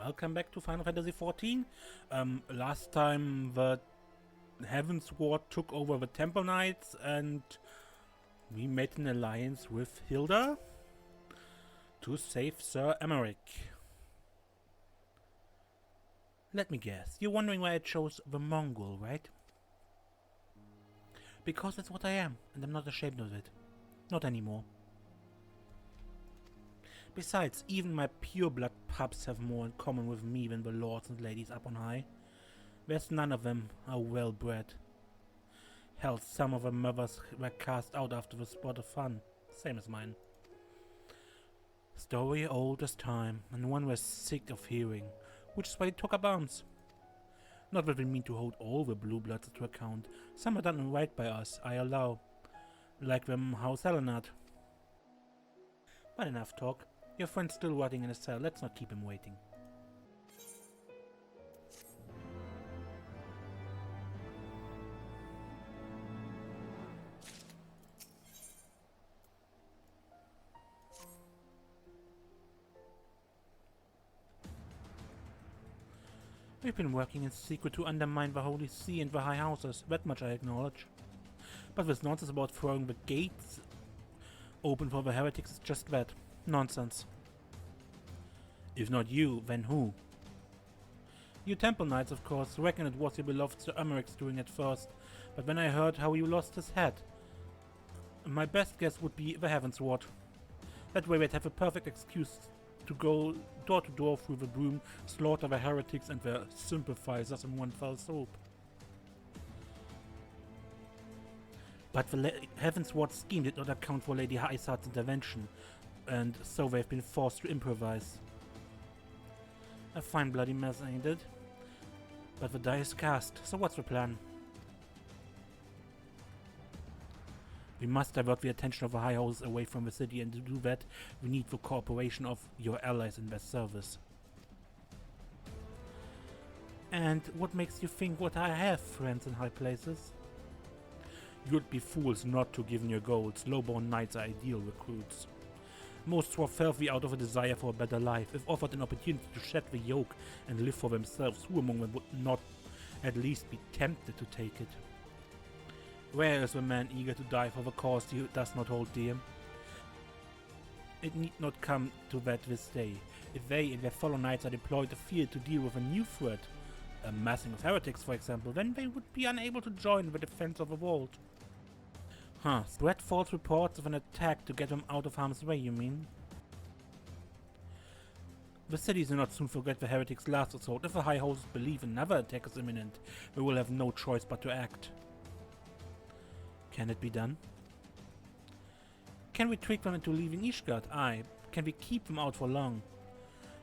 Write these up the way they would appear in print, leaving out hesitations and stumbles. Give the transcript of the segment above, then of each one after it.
Welcome back to Final Fantasy XIV. Last time the Heavensward took over the Temple Knights and we made an alliance with Hilda to save Sir Aemeric. Let me guess, you're wondering why I chose the Mongol, right? Because that's what I am, and I'm not ashamed of it. Not anymore. Besides, even my pure-blood pups have more in common with me than the lords and ladies up on high. There's none of them are well-bred. Hell, some of their mothers were cast out after the sport of fun, same as mine. Story old as time, and one we're sick of hearing, which is why they took up arms. Not that we mean to hold all the blue bloods to account. Some are done right by us, I allow. Like them House Elenard. But enough talk. Your friend's still rotting in a cell, let's not keep him waiting. We've been working in secret to undermine the Holy See and the High Houses, that much I acknowledge. But this nonsense about throwing the gates open for the heretics is just that. Nonsense. If not you, then who? You Temple Knights, of course, reckon it was your beloved Sir Aemeric's doing at first, but when I heard how you lost his head, my best guess would be the Heavensward. That way we'd have a perfect excuse to go door to door through the broom, slaughter the heretics and their sympathizers in one fell swoop. But the Heavensward scheme did not account for Lady Isard's intervention, and so they've been forced to improvise. A fine bloody mess, ain't it? But the die is cast, so what's the plan? We must divert the attention of the High Houses away from the city, and to do that, we need the cooperation of your allies in their service. And what makes you think what I have friends in high places? You'd be fools not to, given your goals. Low-born knights are ideal recruits. Most swore filthy out of a desire for a better life. If offered an opportunity to shed the yoke and live for themselves, who among them would not at least be tempted to take it? Where is the man eager to die for the cause he does not hold dear? It need not come to that this day. If they and their fellow knights are deployed afield to deal with a new threat, a massing of heretics for example, then they would be unable to join the defense of the vault. Spread false reports of an attack to get them out of harm's way, you mean? The cities do not soon forget the heretics' last assault. If the High Houses believe another attack is imminent, they will have no choice but to act. Can it be done? Can we trick them into leaving Ishgard? Aye. Can we keep them out for long?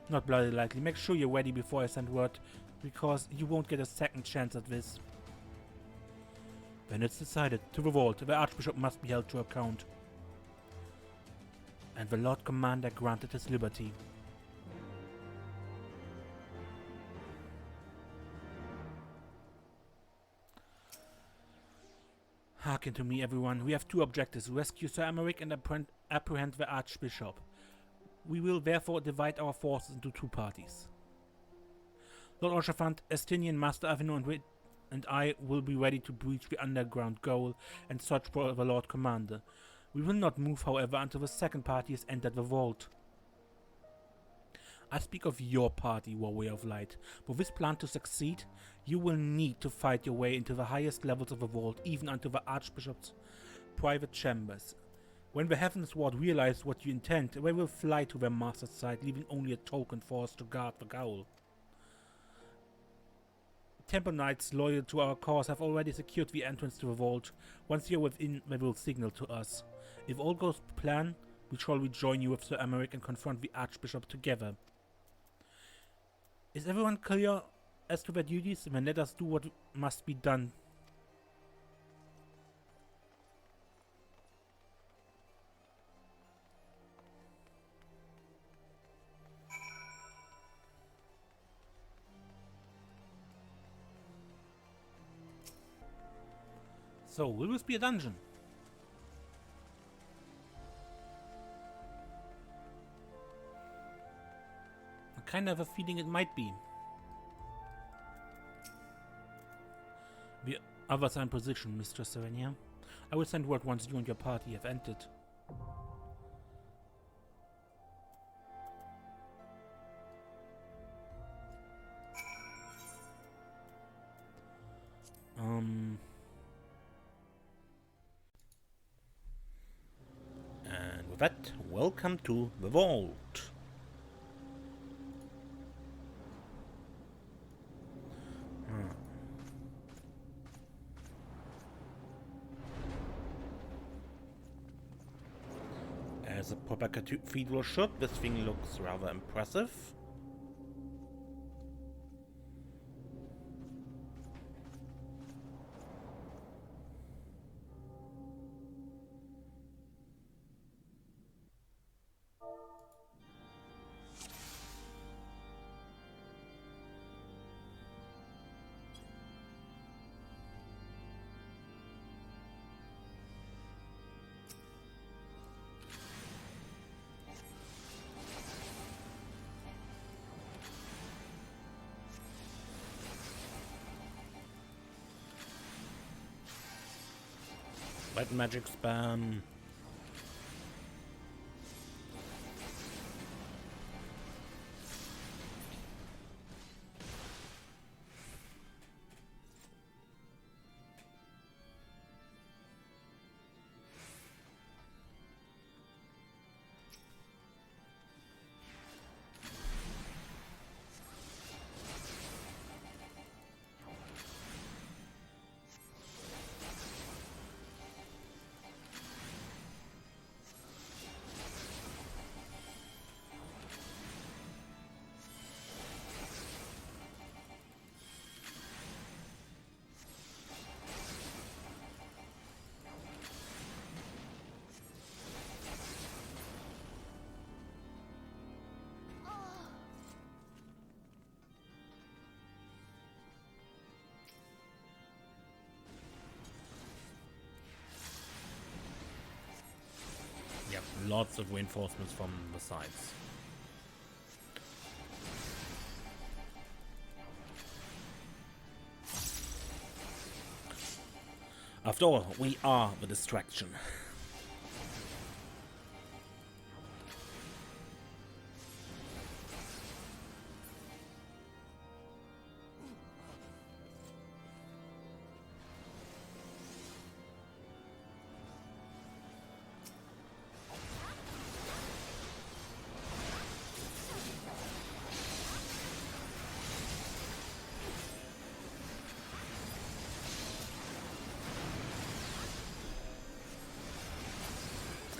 Not bloody likely. Make sure you're ready before I send word, because you won't get a second chance at this. Then it's decided. To the vault. The Archbishop must be held to account. And the Lord Commander granted his liberty. Hearken to me, everyone. We have two objectives. Rescue Sir Aemeric and apprehend the Archbishop. We will therefore divide our forces into two parties. Lord Orshafant, Estinian, Master Avino and I will be ready to breach the underground goal and search for the Lord Commander. We will not move, however, until the second party has entered the vault. I speak of your party, Warrior of Light. For this plan to succeed, you will need to fight your way into the highest levels of the vault, even unto the Archbishop's private chambers. When the Heavensward realize what you intend, they will fly to their master's side, leaving only a token force to guard the goal. Temple Knights loyal to our cause have already secured the entrance to the vault. Once you're within, they will signal to us. If all goes to plan, we shall rejoin you with Sir Aemeric and confront the Archbishop together. Is everyone clear as to their duties? Then let us do what must be done. So, will this be a dungeon? I kind of have a feeling it might be. The others are in position, Mistress Serenia. I will send word once you and your party have entered. And with that, welcome to the vault. As a proper cathedral should, this thing looks rather impressive. White magic spam. Yep, lots of reinforcements from the sides. After all, we are the distraction.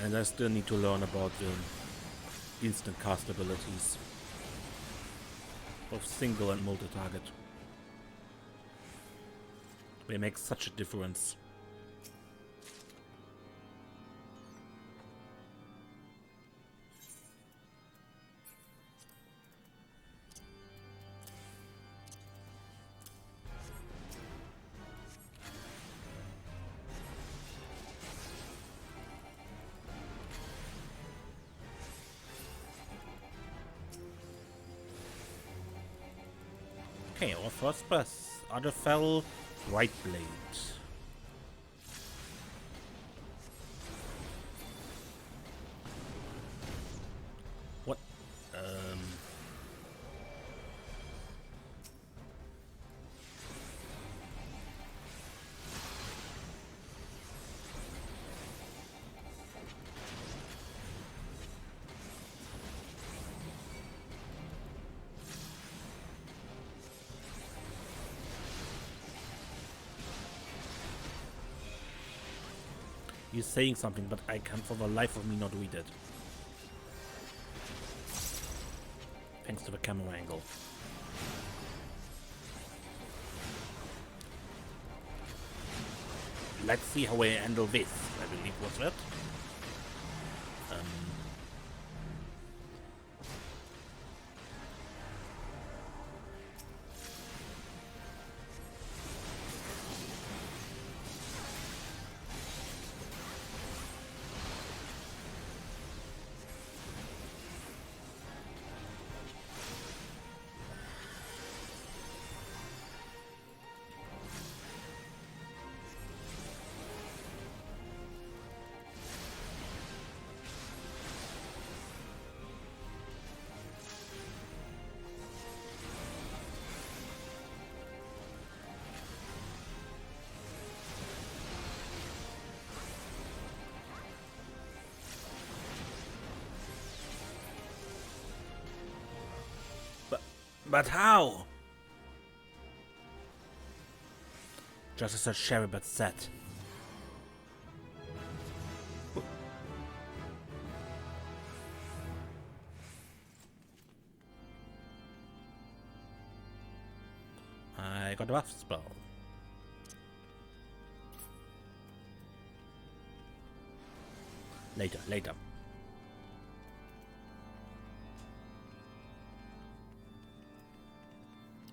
And I still need to learn about the instant cast abilities. Both single and multi-target. They make such a difference. Okay, our first boss, Adderfell Brightblade. What? He's saying something, but I can for the life of me not read it. Thanks to the camera angle. Let's see how I handle this, I believe was that. But how? Just as Sir Aemeric said. I got a buff spell. Later.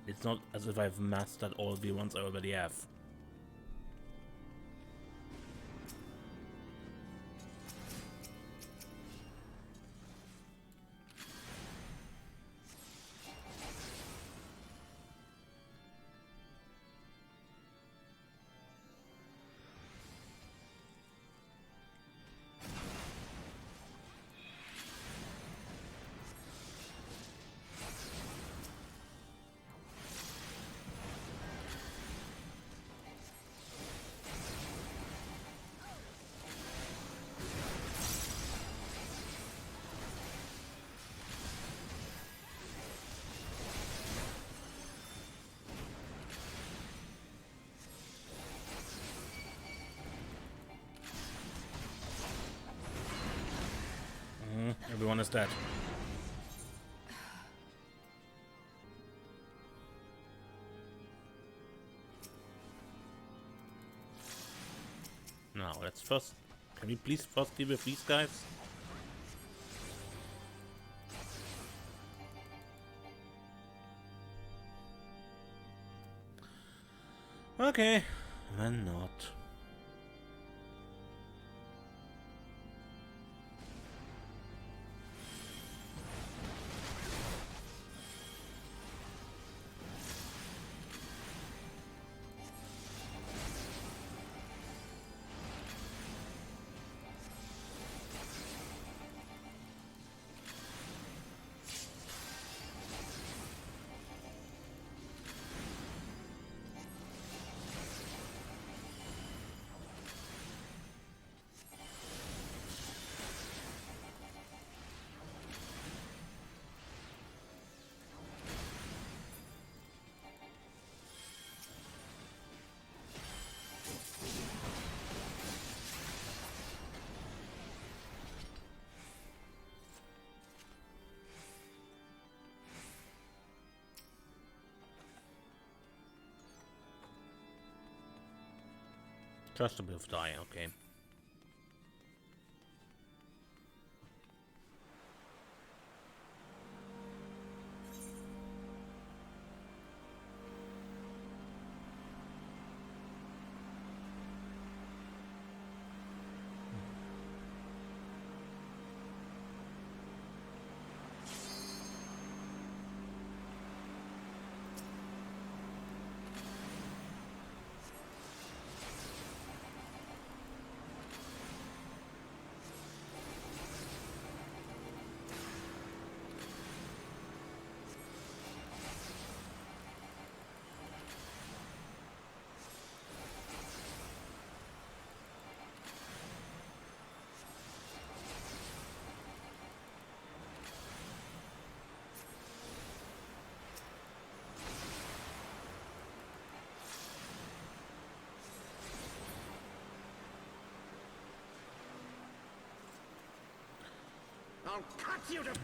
It's not as if I've mastered all the ones I already have. Everyone is dead. Now, let's first... Can we please first deal with these guys? Okay, then not. Just a bit of die, okay.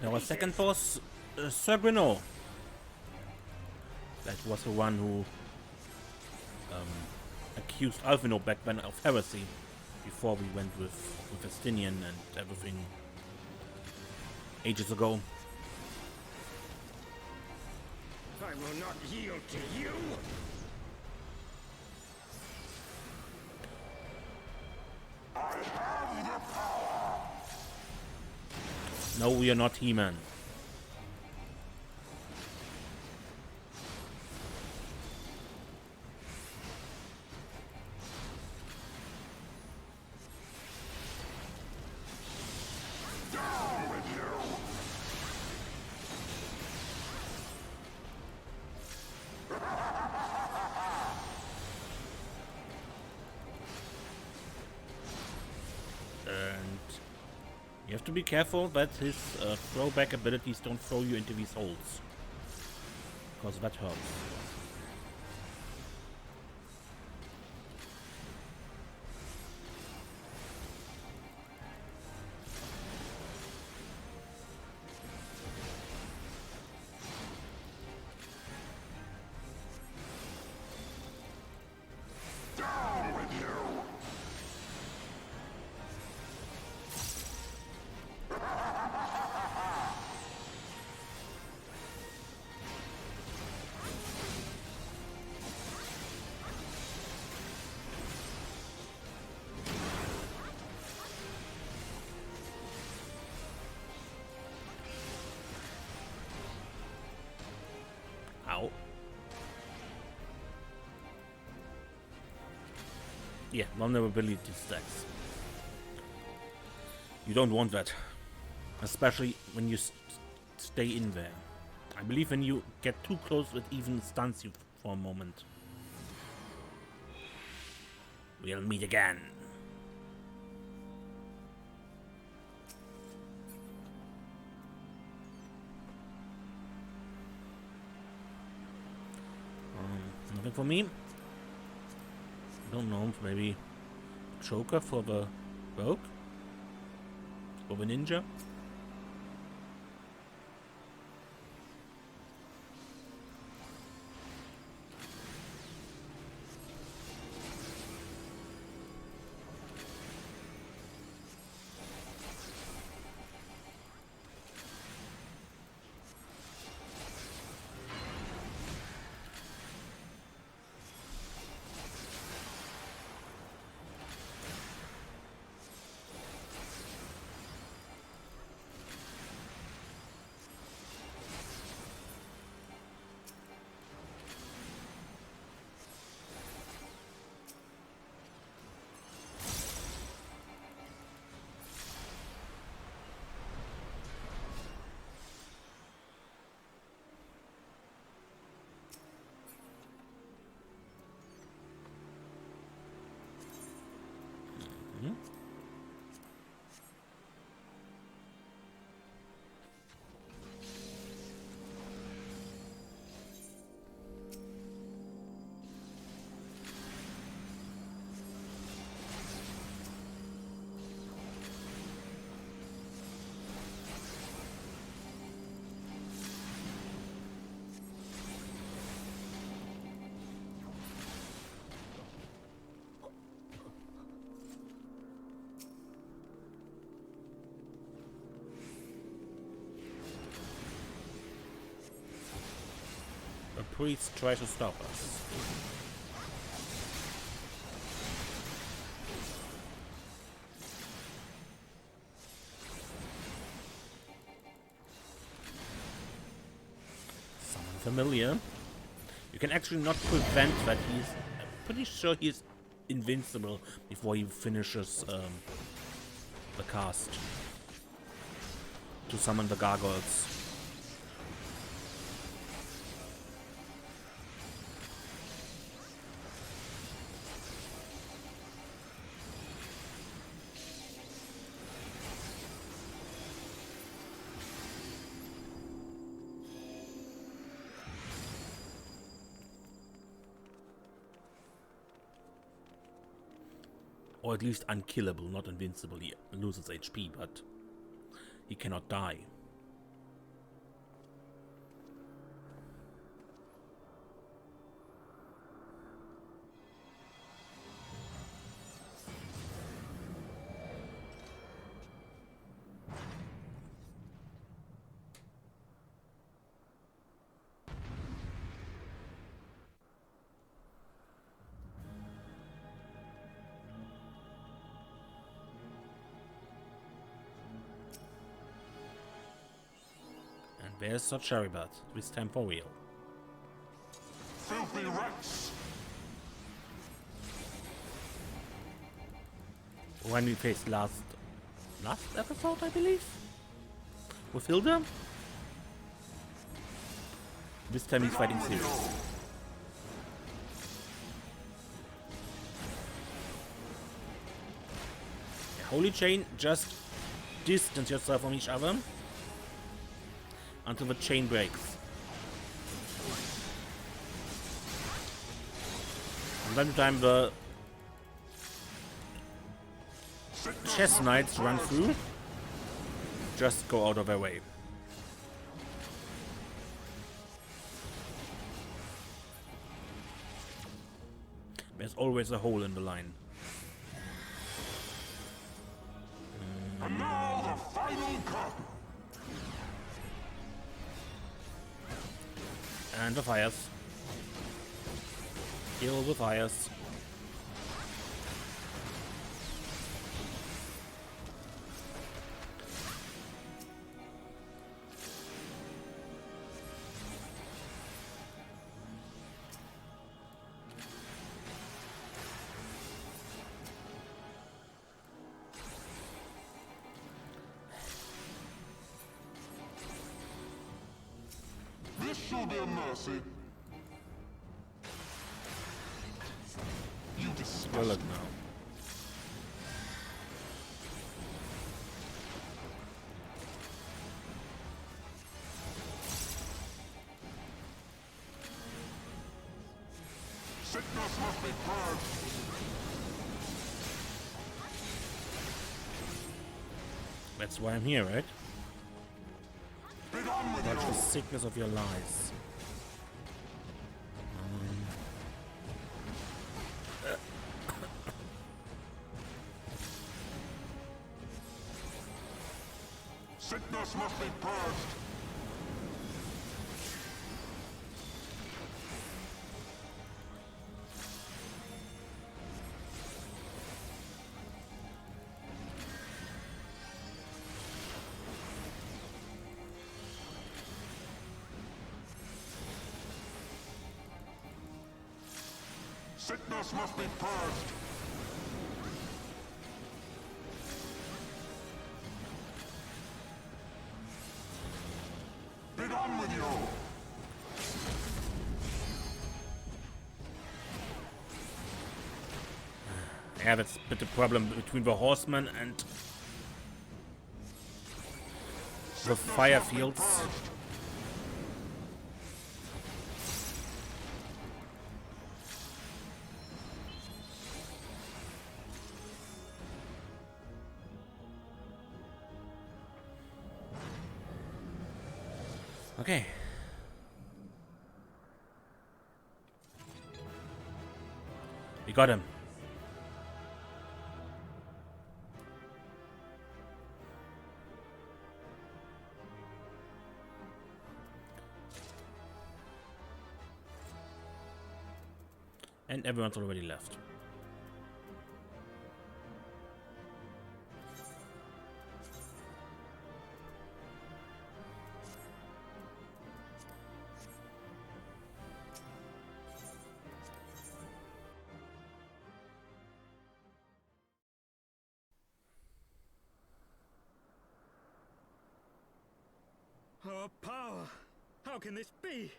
Our second boss, Sir Aemeric. That was the one who accused Alvino back then of heresy before we went with Estinian and everything ages ago. I will not yield to you. No, we are not He-Man. You have to be careful that his throwback abilities don't throw you into these holes. because that hurts. Ow. Yeah, vulnerability stacks. You don't want that. Especially when you stay in there. I believe when you get too close, it even stuns you for a moment. We'll meet again. Nothing for me. Don't know, maybe Joker for the rogue? For the ninja? Priests try to stop us. Someone familiar. You can actually not prevent that. I'm pretty sure he's invincible before he finishes the cast to summon the gargoyles. Or at least unkillable, not invincible. He loses HP, but he cannot die. There's Sir Aemeric, this time for real. Filthy rats! When we faced last episode, I believe? With Hilda? This time he's fighting serious. Holy Chain, just distance yourself from each other until the chain breaks. From time to time the chess knights run through. Just go out of their way. There's always a hole in the line. And now the final curtain. And the fires. Kill the fires. This shall be a mercy. You disgust Well, look now. Sickness must be purged. That's why I'm here, right? Be done with Watch the you. sickness of your lies. Sickness must be purged. Sickness must be purged. Be done with you. Yeah, that's a bit the problem between the horsemen and the fire fields. Okay. We got him. And everyone's already left. Oh, power! How can this be?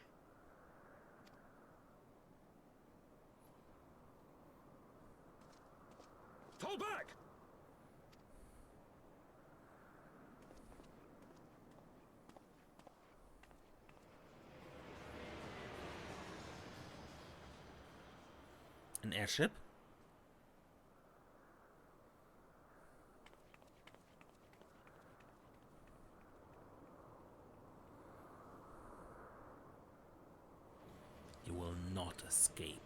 Fall back! An airship? You will not escape.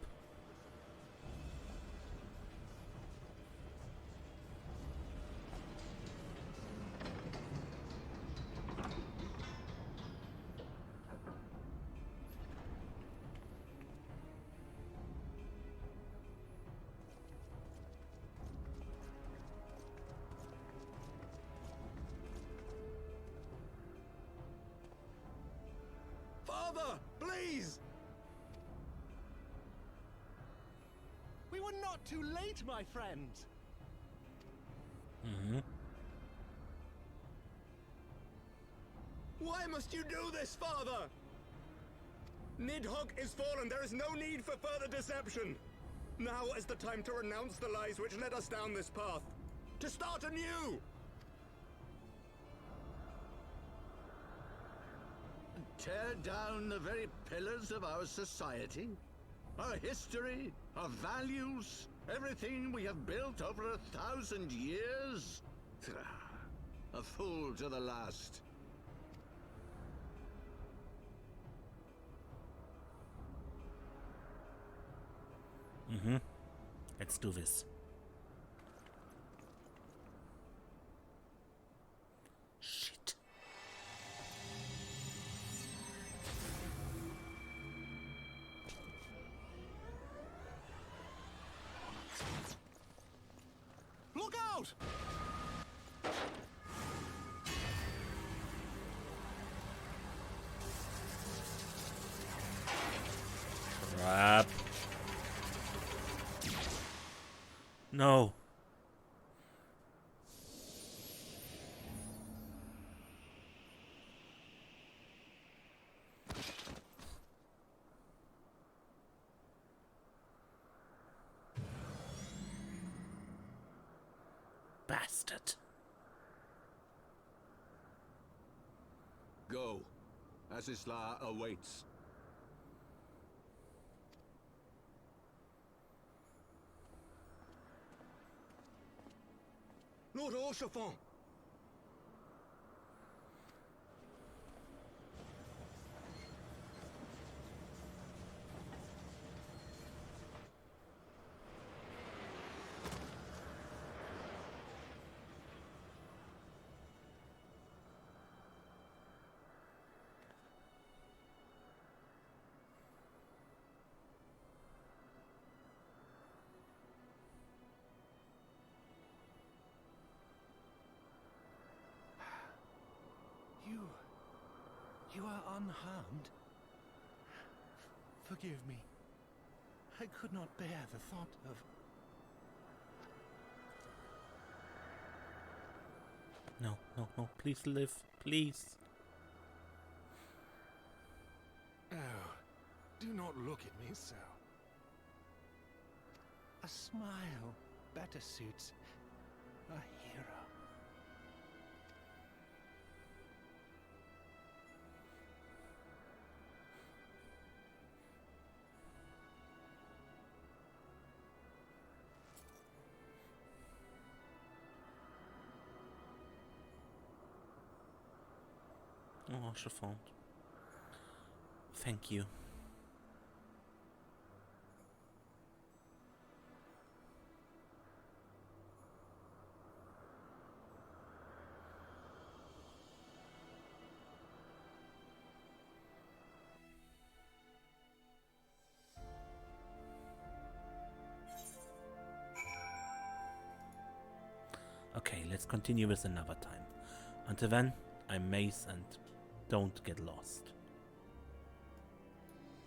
Father, please! We were not too late, my friend. Why must you do this, Father? Nidhogg is fallen. There is no need for further deception. Now is the time to renounce the lies which led us down this path. To start anew! Tear down the very pillars of our society, our history, Our values, everything we have built over 1,000 years. A fool to the last. Let's do this. Shit. Look out! Crap. No. Bastard. Go. Asisla awaits. Lord Orchefort! You are unharmed? Forgive me. I could not bear the thought of... No, no, no. Please live. Please. Oh, do not look at me so. A smile better suits a hero. Oh, Chiffon. Thank you. Okay, let's continue this another time. Until then, I'm Mace and don't get lost.